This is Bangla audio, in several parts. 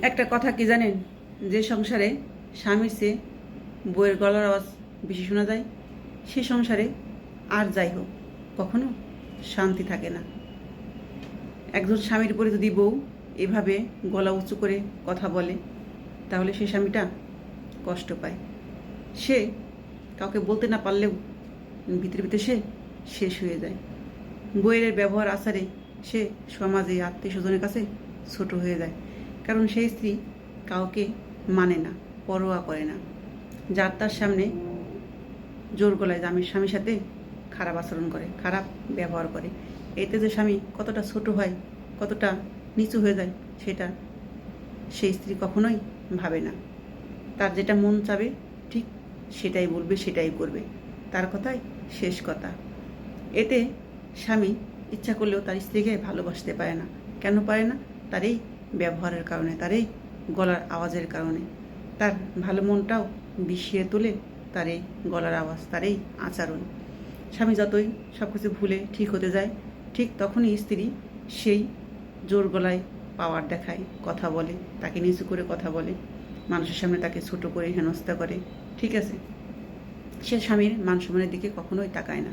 একটা কথা কি জানেন, যে সংসারে স্বামীর চেয়ে বউয়ের গলার আওয়াজ বেশি শোনা যায়, সে সংসারে আর যাই হোক কখনো শান্তি থাকে না। একজন স্বামীর উপরে যদি বউ এভাবে গলা উঁচু করে কথা বলে, তাহলে সে স্বামীটা কষ্ট পায়। সে কাউকে বলতে না পারলেও ভিতরে ভিতরে সে শেষ হয়ে যায়। বউয়ের ব্যবহার আচারে সে সমাজে আত্মীয় স্বজনের কাছে ছোট হয়ে যায়, কারণ সেই স্ত্রী কাউকে মানে না, পরোয়া করে না। যার তার সামনে জোর গলায় স্বামীর সাথে খারাপ আচরণ করে, খারাপ ব্যবহার করে। এতে যে স্বামী কতটা ছোট হয়, কতটা নিচু হয়ে যায়, সেটা সেই স্ত্রী কখনোই ভাবে না। তার যেটা মন চাবে ঠিক সেটাই বলবে, সেটাই করবে, তার কথাই শেষ কথা। এতে স্বামী ইচ্ছা করলেও তার স্ত্রীকে ভালোবাসতে পারে না। কেন পারে না? তার এই ব্যবহারের কারণে, তার এই গলার আওয়াজের কারণে। তার ভালো মনটাও বিষিয়ে তোলে তার এই গলার আওয়াজ, তার এই আচরণ। স্বামী যতই সব কিছু ভুলে ঠিক হতে যায়, ঠিক তখনই স্ত্রী সেই জোর গলায় পাওয়ার দেখায়, কথা বলে, তাকে নিচু করে কথা বলে, মানুষের সামনে তাকে ছোট করে হেনস্থা করে। ঠিক আছে, সে স্বামীর মান সম্মানের দিকে কখনোই তাকায় না।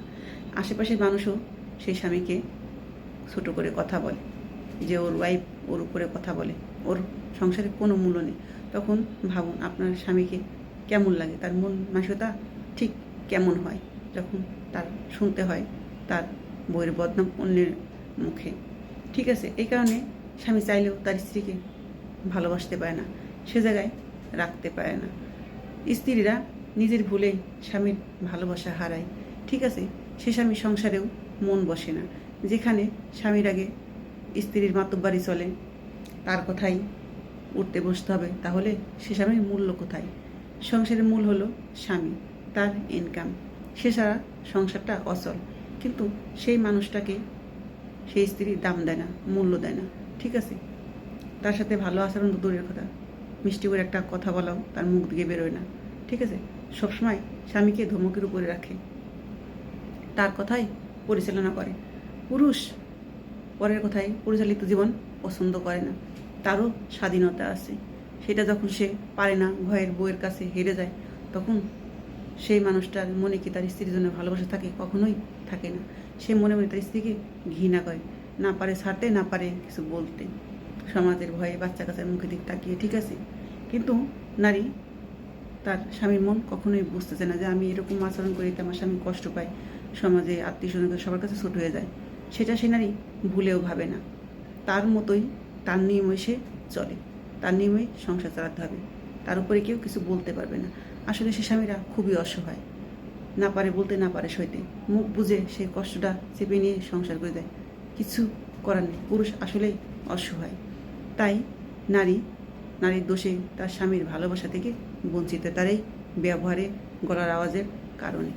আশেপাশের মানুষও সেই স্বামীকে ছোট করে কথা বলে, যে ওর ওয়াইফ ওর উপরে কথা বলে, ওর সংসারে কোনো মূল্য নেই। তখন ভাবুন আপনার স্বামীকে কেমন লাগে, তার মন মানসিকতা ঠিক কেমন হয় যখন তার শুনতে হয় তার বউয়ের বদনাম অন্যের মুখে। ঠিক আছে, এই কারণে স্বামী চাইলেও তার স্ত্রীকে ভালোবাসতে পারে না, সে জায়গায় রাখতে পারে না। স্ত্রীরা নিজের ভুলে স্বামীর ভালোবাসা হারায়। ঠিক আছে, সে স্বামী সংসারেও মন বসে না। যেখানে স্বামীর আগে স্ত্রীর মাতব্বারি চলে, তার কথাই উঠতে বসতে হবে, তাহলে সে স্বামীর মূল্য কোথায়? সংসারের মূল হলো স্বামী, তার ইনকাম। সে ছাড়া সংসারটা অচল। কিন্তু সেই মানুষটাকে সেই স্ত্রী দাম দেয় না, মূল্য দেয় না। ঠিক আছে, তার সাথে ভালো আচরণ তো দূরের কথা, মিষ্টি করে একটা কথা বলাও তার মুখ দিয়ে বেরোয় না। ঠিক আছে, সবসময় স্বামীকে ধমকের উপরে রাখে, তার কথাই পরিচালনা করে। পুরুষ পরের কথায় পরিচালিত জীবন পছন্দ করে না, তারও স্বাধীনতা আছে। সেটা যখন সে পারে না, ভয়ের বউয়ের কাছে হেরে যায়, তখন সেই মানুষটার মনে কি তার স্ত্রীর জন্য ভালোবাসা থাকে? কখনোই থাকে না। সে মনে মনে তার স্ত্রীকে ঘৃণা করে, না পারে ছাড়তে, না পারে কিছু বলতে, সমাজের ভয়ে, বাচ্চা কাচ্চার মুখের দিক তাকিয়ে। ঠিক আছে, কিন্তু নারী তার স্বামীর মন কখনোই বুঝতেছে না যে আমি এরকম আচরণ করি তো আমার স্বামী কষ্ট পায়, সমাজে আত্মীয় স্বজন সবার কাছে ছোট হয়ে যায়। সেটা সে নারী ভুলেও ভাবে না। তার মতোই তার নিয়মে সে চলে, তার নিয়মেই সংসার চালাতে হবে, তার উপরে কেউ কিছু বলতে পারবে না। আসলে সে স্বামীরা খুবই অসহায়, না পারে বলতে, না পারে সইতে, মুখ বুঝে সে কষ্টটা চেপে নিয়ে সংসার করে দেয়। কিছু করার নেই, পুরুষ আসলেই অসহায়। তাই নারীর দোষে তার স্বামীর ভালোবাসা থেকে বঞ্চিত, তার এই ব্যবহারে, গলার আওয়াজের কারণে।